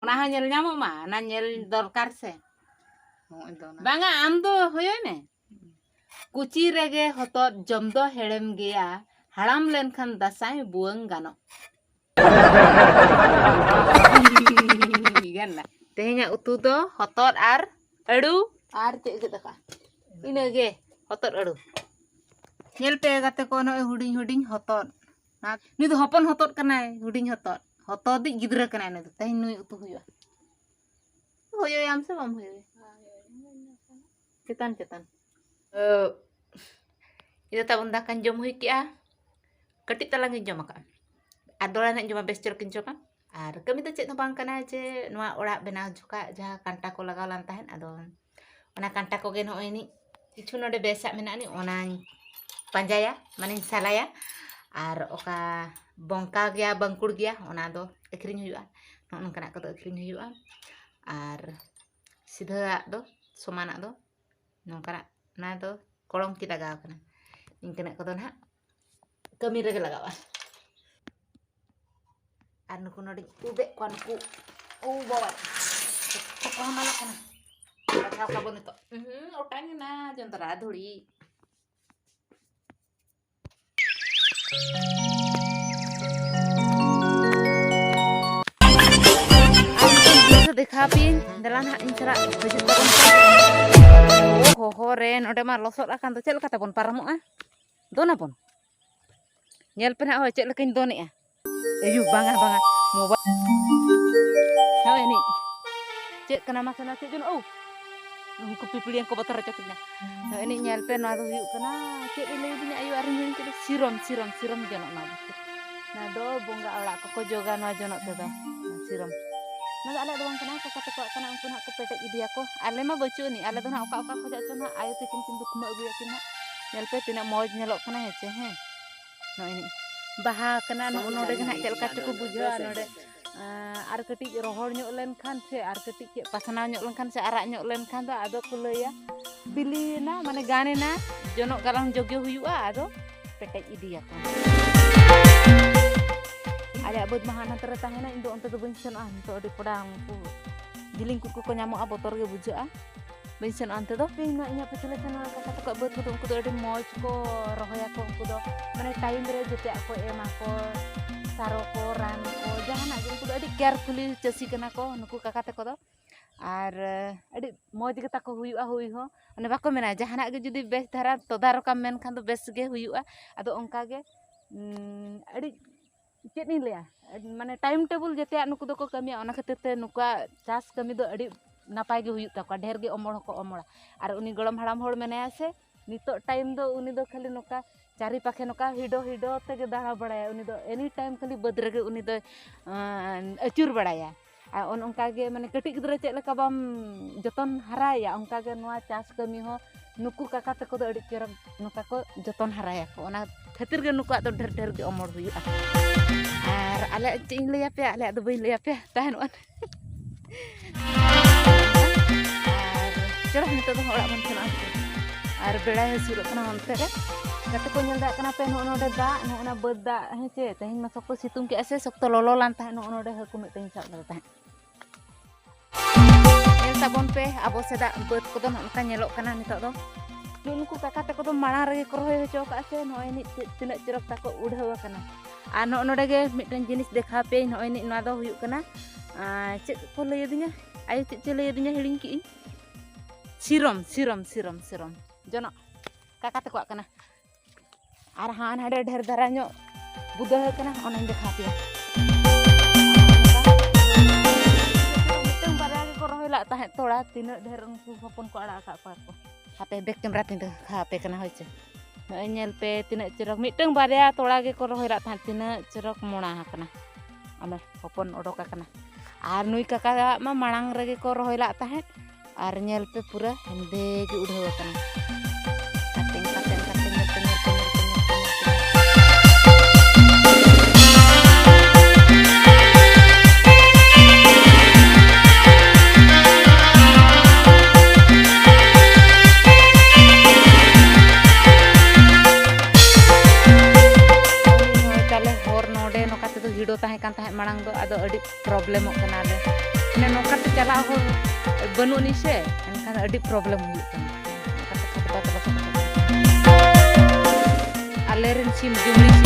ᱚᱱᱟ ᱦᱚᱸ ᱧᱮᱞ ᱧᱟᱢᱚᱜ ᱢᱟ ᱚᱱᱟ ᱧᱮᱞ ᱫᱚᱨᱠᱟর ᱥᱮ ᱵᱟᱝᱟ ᱟᱢ ᱫᱚ ᱦᱚᱭᱚᱭ ᱢᱮ ᱠᱩᱪᱤ ᱨᱮᱜᱮ ᱦᱚᱛᱚᱫ ᱡᱚᱢ ᱫᱚ ᱦᱮᱲᱮᱢ ᱜᱮᱭᱟ ᱦᱟᱲᱟᱢ ᱞᱮᱱᱠᱷᱟᱱ ᱫᱟᱥᱟᱭ ᱵᱩᱣᱟᱹᱝ ᱜᱟᱱᱚᱜ ᱜᱟᱱᱟ ᱛᱮᱦᱮᱧᱟᱜ ᱩᱛᱩ ᱫᱚ ᱦᱚᱛᱚᱫ ᱟᱨ ᱟᱹᱲᱩ ᱟᱨ ᱪᱮᱫ ᱜᱮ ᱫᱟᱠᱟ ᱤᱱᱟᱹᱜᱮ ᱦᱚᱛᱚᱫ ᱟᱹᱲᱩ ᱧᱮᱞ ᱯᱮ ᱜᱟᱛᱮ ᱠᱚ ᱱᱚᱜᱼᱚᱭ ᱦᱩᱰᱤᱧ ᱦᱩᱰᱤᱧ ᱦᱚᱛᱚᱫ ᱱᱩᱭ ᱫᱚ ᱦᱚᱯᱚᱱ ᱦᱚᱛᱚᱫ ᱠᱟᱱᱟᱭ ᱦᱩᱰᱤᱧ ᱦᱚᱛᱚᱫ ᱦᱚᱛᱚᱫᱤᱡ ᱜᱤᱫᱽᱨᱟᱹ ᱠᱟᱱᱟᱭ ᱱᱩᱭ ᱫᱚ ᱛᱮᱦᱮᱧ ᱱᱩᱭ ᱩᱛᱩ ᱦᱩᱭᱩᱜᱼᱟ ᱦᱚᱭᱚᱭᱟᱢ ᱥᱮ ᱵᱟᱢ ᱦᱚᱭᱚᱭᱟ ᱪᱮᱛᱟᱱ ᱪᱮᱛᱟᱱ ᱤᱱᱟᱹ ᱛᱟᱵᱚᱱ ᱫᱟᱠᱟᱧ ᱡᱚᱢ ᱦᱩᱭ ᱠᱮᱜᱼᱟ ᱠᱟᱹᱴᱤᱡ ᱛᱟᱞᱟᱝ ᱤᱧ ᱡᱚᱢ ᱟᱠᱟᱜᱼᱟ ᱟᱨ ᱫᱚᱲᱟ ᱱᱟᱜ ᱡᱚᱢᱟ ᱵᱮᱥ ᱪᱚᱨᱚᱠᱤᱧ ᱡᱚᱢᱟ ᱟᱨ ᱠᱟᱹᱢᱤ ᱫᱚ ᱪᱮᱫ ᱦᱚᱸ ᱵᱟᱝ ᱠᱟᱱᱟ ᱡᱮ ᱱᱚᱣᱟ ᱚᱲᱟᱜ ᱵᱮᱱᱟᱣ ᱡᱚᱠᱷᱟ ᱡᱟᱦᱟᱸ ᱠᱟᱱᱴᱟ ᱠᱚ ᱞᱟᱜᱟᱣ ᱞᱮᱱ ᱛᱟᱦᱮᱸᱫ ᱟᱫᱚ ᱚᱱᱟ ᱠᱟᱱᱴᱟ ᱠᱚᱜᱮ ᱱᱚᱜᱼᱚᱭ ᱱᱤᱡ ᱠᱤᱪᱷᱩ ᱱᱚᱰᱮ ᱵᱮᱥᱟᱜ ᱢᱮᱱᱟᱜ ᱱᱤᱡ ᱚᱱᱟᱧ ᱯᱟᱸᱡᱟᱭᱟ ᱢᱟᱱᱮᱧ ᱥᱟᱞᱟᱭᱟ ᱟᱨ ᱚᱠᱟ ᱵᱚᱝᱠᱟ ᱜᱮᱭᱟ ᱵᱟᱝᱠᱩᱲ ᱜᱮᱭᱟ ᱚᱱᱟ ᱫᱚ ᱟᱹᱠᱷᱨᱤᱧ ᱦᱩᱭᱩᱜᱼᱟ ᱱᱚᱜᱼᱚ ᱱᱚᱝᱠᱟᱱᱟᱜ ᱠᱚᱫᱚ ᱟᱹᱠᱷᱨᱤᱧ ᱦᱩᱭᱩᱜᱼᱟ ᱟᱨ ᱥᱤᱫᱷᱟᱹᱣᱟᱜ ᱫᱚ ᱥᱚᱢᱟᱱᱟᱜ ᱫᱚ ᱱᱚᱝᱠᱟᱱᱟᱜ ᱚᱱᱟ ᱫᱚ ᱠᱚᱲᱚᱢ ᱠᱤ ᱞᱟᱜᱟᱣ ᱠᱟᱱᱟ ᱤᱱᱠᱟᱹᱱᱟᱜ ᱠᱚᱫᱚ ᱱᱟᱦᱟᱜ ᱠᱟᱹᱢᱤ ᱨᱮᱜᱮ ᱞᱟᱜᱟᱣᱟ ᱟᱨ ᱱᱩᱠᱩ ᱱᱚᱰᱮᱧ ᱩᱵᱮᱜ ᱠᱚᱣᱟ ᱱᱩᱠᱩ ᱵᱟᱵᱟ ᱠᱚ ᱦᱟᱢᱟᱞᱚᱜ ᱠᱟᱱᱟ ᱵᱟᱪᱷᱟᱣ ᱠᱟᱵᱚ ᱱᱤᱛᱚᱜ ᱚᱴᱟᱝ ᱮᱱᱟ ᱡᱚᱱᱛᱨᱟ ᱫᱷᱩᱲᱤ देखा पिन दलान हाथ इन सरा बजट तबन हो रे नोडे मा लसोद आकान दो चेल लका तबन पारमोआ दोना बन नेल पे ना हो चेल लकाइन दोनेआ अयु बांगा बांगा मोबाइल हाय नि चेक कना मासना चेक जन उनको पिपलियन को बतर चकना ini नेल पे ना दो हुयु कना चेक ले बिना अयु आरिन हिन के सिरम सिरम सिरम जन ना ना दो बोंगा अड़ा को जोगा ना जन ते दो सिरम ना आले दो कना कका तको कना उनको ना को पेटे इदिया को आले मा बचु नि आले दो ना ओका ओका खोजा चना आयो तिकिन किन दुख मा अगुया किन नेल पे तिना मौज नेलोक कना हेचे हैं no ini baha kena no node kena cel kate ko bujo node ar ketik rohor nyok len kan se ar ketik ke pasana nyok len kan se arak nyok len kan do ado kulaya bilina mane gane na jonok galang joge huyua ado petek idia kan ada abot mahana tertahena indo onto do bensen to di pedang ku jiling kuku ko nyamuk abotor ge bujo bensin ante do pina inya pecele kana kata to buat ko unku do adi moj ko rohoya ko unku do mane time re jete ako ema ko saro ko ran ko jahana ge unku do adi carefully chasi kana ko nuku kakate ko do ar adi moj ge ta ko huyua hui ho ane bako mena jahana ge judi bes dhara todaro kam men khan do bes ge huyua ado onka ge adi chet ni leya mane time table jete nuku do ko kami ona khatir te nuka chas kami do adi नापाय गे हुयुक ताको ढेर गे अमड़ को अमड़ा और उनी गड़म हाड़ाम होड़ मेनाया से नितो time दो उनी दो खाली नोका चारि पाखे नोका हिडो हिडो तेगे दाड़ा बड़ाया उनी दो एनी टाइम खाली बद रेगे उनी दो अचुर बड़ाया आ उन उनका गे माने कटिक गिदरा चेक लेका बाम जतन हराया उनका गे नोआ चास कमी हो नुकु काका तको दो अडी चेरक नोका को जतन हराया को ओना खातिर गे नुकु दो ढेर ढेर गे अमड़ हुयुआ आर आले चिंग लेया पे आले दो बई लेया पे ताहन ओन चलो नितो दो ओड़ा बन चला और बेड़ा हसुरो कना हनते रे गते को नेल दा कना पे नोडे दा नोना बद दा हेचे तेहिन मा सको सितुंग के असे सक्त ललो लान ताहे नोडे हकु मितेन साब दा ताहे नेल ताबन पे आबो सेदा बद को दो नका नेलोक कना नितो दो नुनकु काका तको दो माणा रे को रहे होचो का से नोय नि तिना चिरक ताको उड़ावा कना आ नोडे गे मिटन जिनिस देखा पे नोय नि ना दो हुयु कना चे को लय दिnya ayo चे लय दिnya हिडिंग की सिरम सिरम सिरम सिरम जनो काका तको कना आर हान हाडे ढेर धरा नो बुदा कना ओनाइन देखा पे मिटन बारा को रहोला ताहे तोड़ा तिना ढेर उनको हपन को आड़ा का पार को हापे बेक कैमरा तिन खा पे कना होइचे नय नेल पे तिना चिरक मिटन बारा तोड़ा गे को रहोला ताहे तिना चिरक मोणा कना अमे हपन ओडोका कना आर नुई काका मा मांग रेगे को रहोला ताहे और नेल पे पूरा हेंदे गे उड़ाव कना कटिंग कटिंग कटिंग कटिंग ताले होर नोडे नोका ते हिडो ताहे कान ताहे मांग दो आदो अडी प्रॉब्लम कना ले माने नौकाते चला हो बनु नि से एनखान अडी प्रॉब्लम हुई आलेरन सिम जुमड़ी